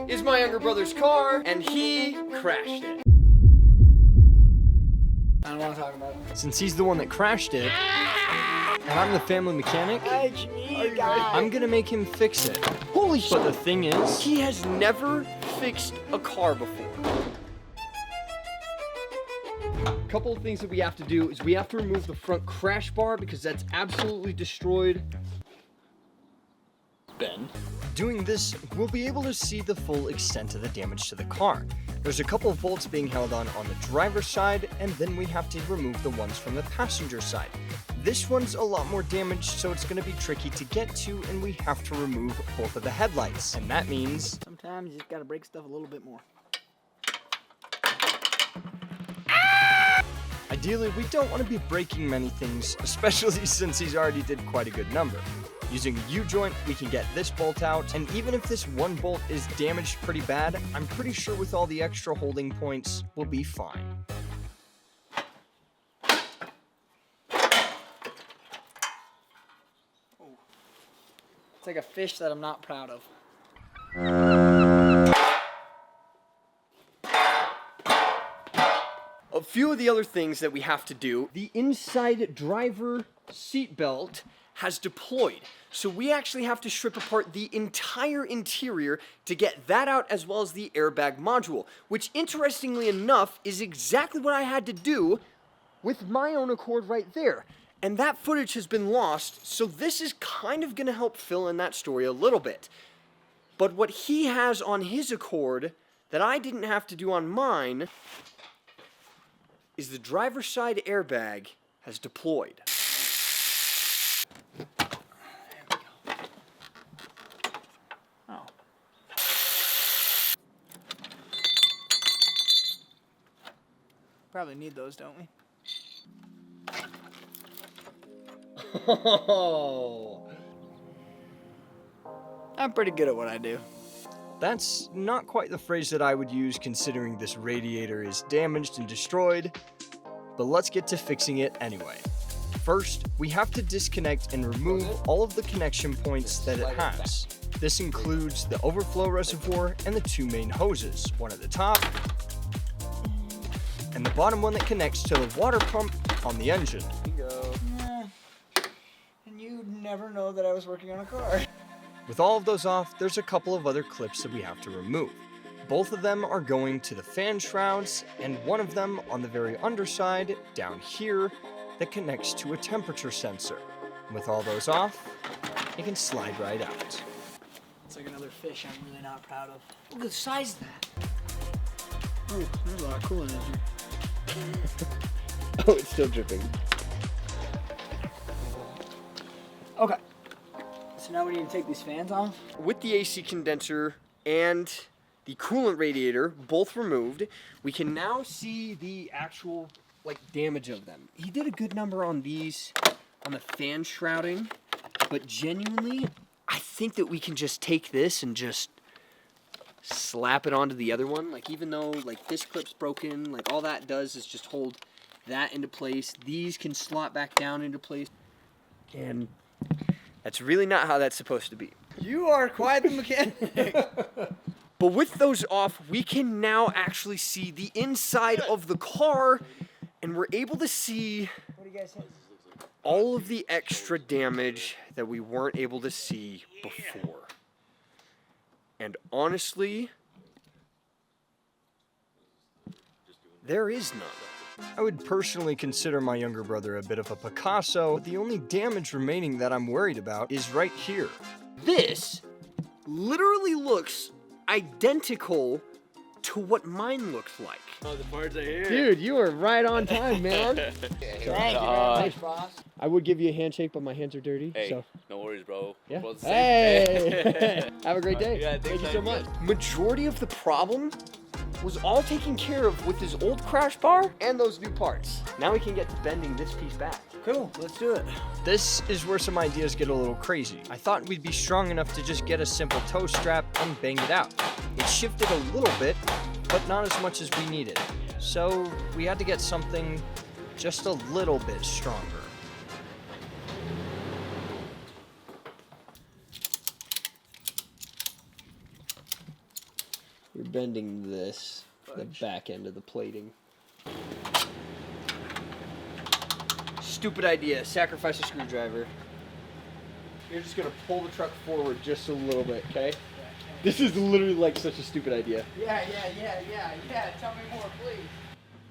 is my younger brother's car, and he crashed it. I don't want to talk about it. Since he's the one that crashed it, and I'm the family mechanic, I'm gonna make him fix it. Holy shit! But the thing is, He has never fixed a car before. A couple of things that we have to do is we have to remove the front crash bar because that's absolutely destroyed. Ben. doing this, we'll be able to see the full extent of the damage to the car. There's a couple of bolts being held on the driver's side, and then we have to remove the ones from the passenger side. This one's a lot more damaged, so it's going to be tricky to get to, and we have to remove both of the headlights. And that means sometimes you just gotta break stuff a little bit more. ideally, we don't want to be breaking many things, especially since he's already did quite a good number. Using a U-joint, we can get this bolt out, and even if this one bolt is damaged pretty bad, I'm pretty sure with all the extra holding points, we'll be fine. It's like a fish that I'm not proud of. A few of the other things that we have to do, the inside driver seat belt has deployed. So we actually have to strip apart the entire interior to get that out, as well as the airbag module, which interestingly enough is exactly what I had to do with my own Accord right there. And that footage has been lost, so this is kind of gonna help fill in that story a little bit. But what he has on his Accord that I didn't have to do on mine is the driver's side airbag has deployed. Oh. Probably need those, don't we? Oh. I'm pretty good at what I do. That's not quite the phrase that I would use considering this radiator is damaged and destroyed, but let's get to fixing it anyway. First, we have to disconnect and remove all of the connection points that it has. This includes the overflow reservoir and the two main hoses, one at the top, and the bottom one that connects to the water pump on the engine. And you'd never know that I was working on a car. With all of those off, there's a couple of other clips that we have to remove. Both of them are going to the fan shrouds, and one of them on the very underside, down here, that connects to a temperature sensor. And with all those off, it can slide right out. It's like another fish I'm really not proud of. Look at the size of that. Oh, there's a lot of coolant in here. Oh, it's still dripping. Okay. So now we need to take these fans off. With the AC condenser and the coolant radiator both removed, we can now see the actual damage of them. He did a good number on these, on the fan shrouding, but genuinely, I think that we can just take this and just slap it onto the other one. Even though this clip's broken, all that does is just hold that into place. These can slot back down into place, and that's really not how that's supposed to be. You are quite the mechanic. But with those off, we can now actually see the inside of the car, and we're able to see What do you guys think? all of the extra damage that we weren't able to see before. And honestly, there is none. I would personally consider my younger brother a bit of a Picasso, but the only damage remaining that I'm worried about is right here. This literally looks identical to what mine looks like. Oh, the parts are here. Dude, you are right on time, man. Thank you very much, boss. I would give you a handshake, but my hands are dirty. Hey, So. no worries, bro. Yeah. We're both the same. Hey! Have a great day. Yeah, Thank you thanks, so man. much. Majority of the problem was all taken care of with his old crash bar and those new parts. Now we can get to bending this piece back. Cool, let's do it. This is where some ideas get a little crazy. I thought we'd be strong enough to just get a simple toe strap and bang it out. It shifted a little bit, but not as much as we needed. So we had to get something just a little bit stronger. You're bending this, the back end of the plating. Stupid idea. Sacrifice a screwdriver. You're just gonna pull the truck forward just a little bit, okay? This is literally like such a stupid idea. Yeah. Tell me more, please.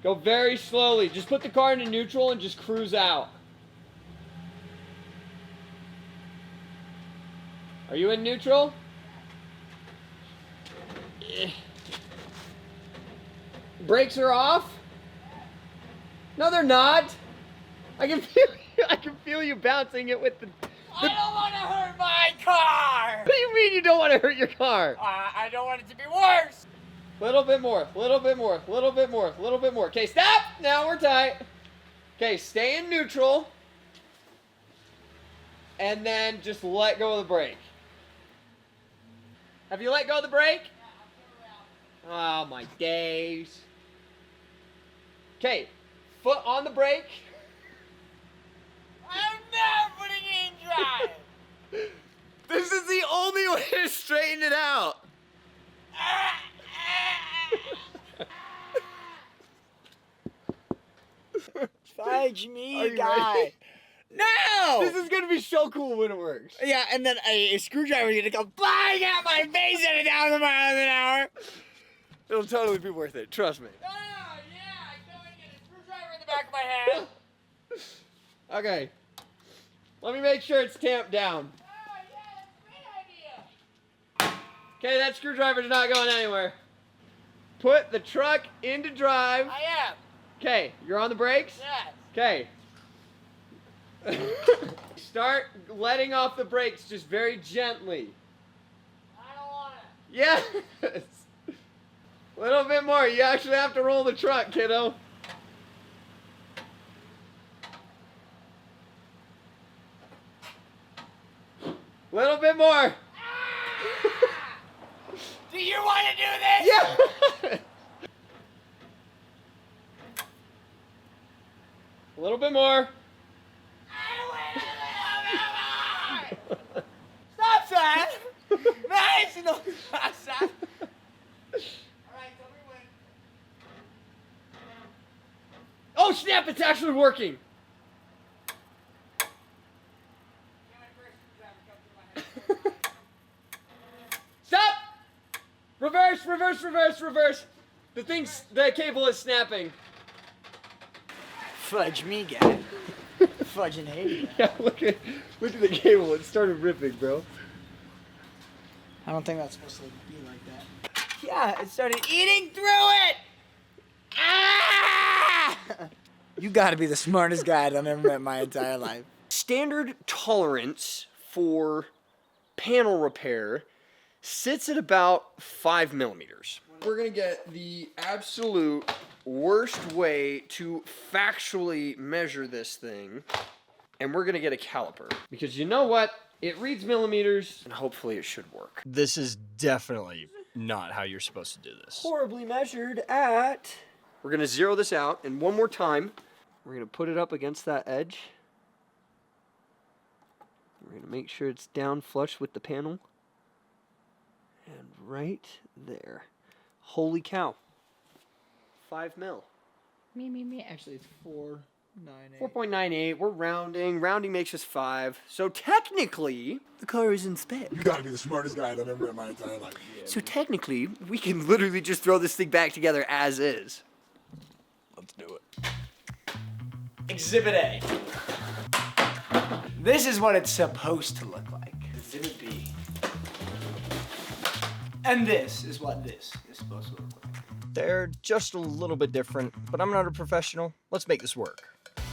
Go very slowly. Just put the car into neutral and just cruise out. Are you in neutral? Brakes are off? No, they're not. I can feel you bouncing it with the. I don't want to hurt my car. What do you mean you don't want to hurt your car? I don't want it to be worse. Little bit more. Okay, stop. Now we're tight. Okay, stay in neutral. And then just let go of the brake. Have you let go of the brake? Oh my days. Okay, foot on the brake. I'm not putting it in drive. This is the only way to straighten it out. Fudge me, Are you guy. ready? No! This is gonna be so cool when it works. Yeah, and then a screwdriver is gonna come flying at my face at 1,000 miles an hour. It'll totally be worth it. Trust me. Oh, yeah, I go and get a screwdriver in the back of my head. Okay. Let me make sure it's tamped down. Oh, yeah, that's a great idea. Okay, that screwdriver's not going anywhere. Put the truck into drive. I am. Okay, you're on the brakes? Yes. Okay. Start letting off the brakes just very gently. I don't want it. Yes. A little bit more. You actually have to roll the truck, kiddo. Little bit more. Do you want to do this? Yeah. A little bit more. Stop, son! Nice! No, stop, son! Alright, tell me when. Oh snap, it's actually working. Stop! Reverse. The cable is snapping. Fudge me, guy. Fudge and hate. Yeah, look at the cable. It started ripping, bro. I don't think that's supposed to be like that. Yeah, it started eating through it! Ah! You gotta be the smartest guy I've ever met in my entire life. Standard tolerance for panel repair sits at about 5 millimeters. We're gonna get the absolute worst way to factually measure this thing, and we're gonna get a caliper. Because you know what? It reads millimeters, and hopefully it should work. This is definitely not how you're supposed to do this. Horribly measured at... We're gonna zero this out, and one more time, we're gonna put it up against that edge. We're gonna make sure it's down flush with the panel. And right there. Holy cow. 5 mil. Me. Actually, it's 4.98. 4.98, we're rounding. Rounding makes us 5. So technically, the car is in spec. You gotta be the smartest guy I've ever met in my entire life. So technically, we can literally just throw this thing back together as is. Let's do it. Exhibit A. This is what it's supposed to look like. Exhibit B. And this is what this is supposed to look like. They're just a little bit different, but I'm not a professional. Let's make this work.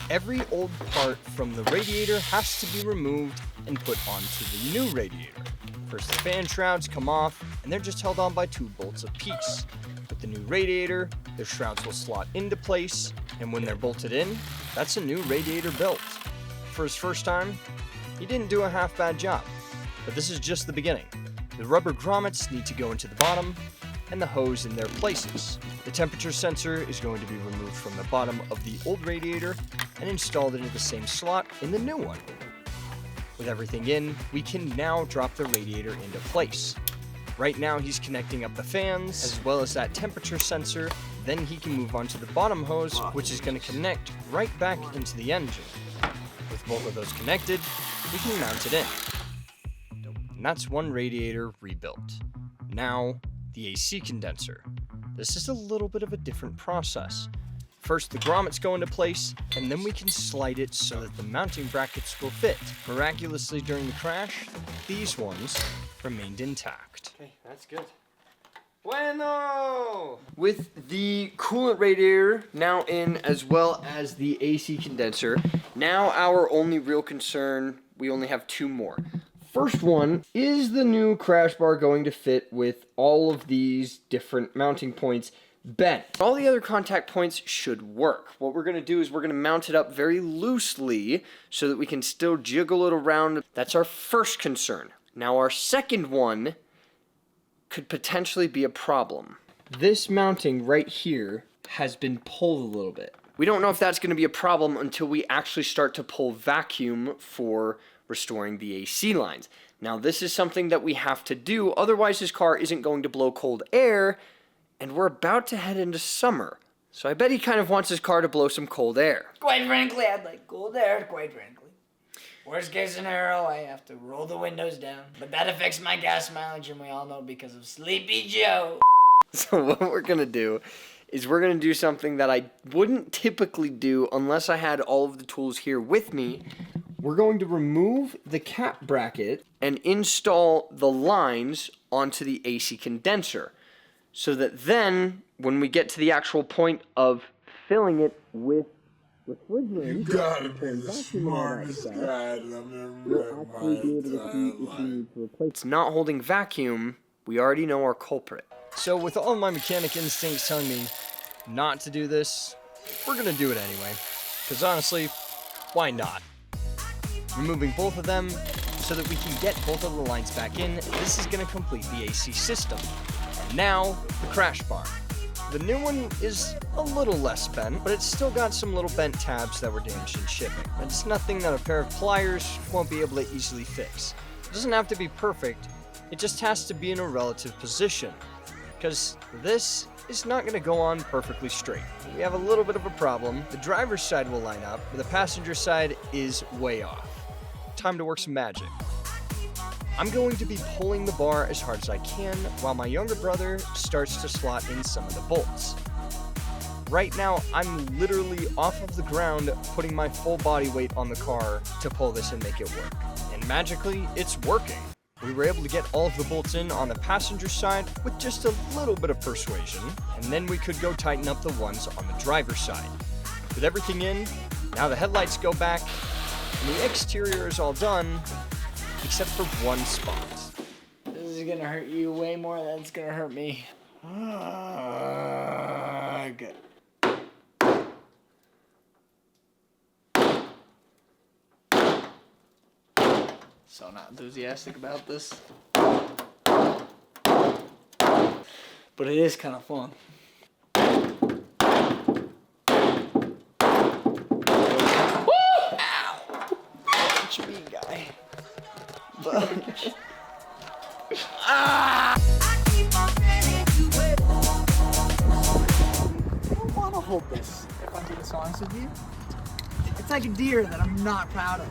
Every old part from the radiator has to be removed and put onto the new radiator. First, the fan shrouds come off, and they're just held on by 2 bolts apiece. With the new radiator, the shrouds will slot into place, and when they're bolted in, that's a new radiator built. For his first time, he didn't do a half-bad job, but this is just the beginning. The rubber grommets need to go into the bottom, and the hose in their places. The temperature sensor is going to be removed from the bottom of the old radiator and installed into the same slot in the new one. With everything in, we can now drop the radiator into place. Right now he's connecting up the fans as well as that temperature sensor. Then he can move on to the bottom hose, which is going to connect right back into the engine. With both of those connected, we can mount it in. And that's one radiator rebuilt. Now, the AC condenser. This is a little bit of a different process. First, the grommets go into place, and then we can slide it so that the mounting brackets will fit. Miraculously, during the crash, these ones remained intact. Okay, that's good. Bueno! With the coolant radiator now in, as well as the AC condenser, now our only real concern, we only have two more. First one, is the new crash bar going to fit with all of these different mounting points bent? All the other contact points should work. What we're going to do is we're going to mount it up very loosely so that we can still jiggle it around. That's our first concern. Now our second one could potentially be a problem. This mounting right here has been pulled a little bit. We don't know if that's going to be a problem until we actually start to pull vacuum for restoring the AC lines. Now this is something that we have to do, otherwise this car isn't going to blow cold air, and we're about to head into summer. So I bet he kind of wants his car to blow some cold air. Quite frankly, I'd like cold air, quite frankly. Worst case scenario, I have to roll the windows down. But that affects my gas mileage, and we all know because of Sleepy Joe. So what we're gonna do is we're gonna do something that I wouldn't typically do unless I had all of the tools here with me. We're going to remove the cap bracket and install the lines onto the AC condenser, so that then when we get to the actual point of filling it with refrigerant, You gotta be the smartest guy that I've ever met in my entire life. it's not holding vacuum, we already know our culprit. So with all of my mechanic instincts telling me not to do this, we're gonna do it anyway. Because honestly, why not? Removing both of them so that we can get both of the lines back in, this is gonna complete the AC system. And now, the crash bar. The new one is a little less bent, but it's still got some little bent tabs that were damaged in shipping. And it's nothing that a pair of pliers won't be able to easily fix. It doesn't have to be perfect, it just has to be in a relative position. Because this is not going to go on perfectly straight. We have a little bit of a problem. The driver's side will line up, but the passenger side is way off. Time to work some magic. I'm going to be pulling the bar as hard as I can while my younger brother starts to slot in some of the bolts. Right now, I'm literally off of the ground putting my full body weight on the car to pull this and make it work. And magically, it's working. We were able to get all of the bolts in on the passenger side with just a little bit of persuasion, and then we could go tighten up the ones on the driver's side. With everything in, now the headlights go back, and the exterior is all done, except for one spot. This is gonna hurt you way more than it's gonna hurt me. Good. So not enthusiastic about this. But it is kind of fun. What you mean, guy? I don't want to hold this, if I'm being honest with you. It's like a deer that I'm not proud of.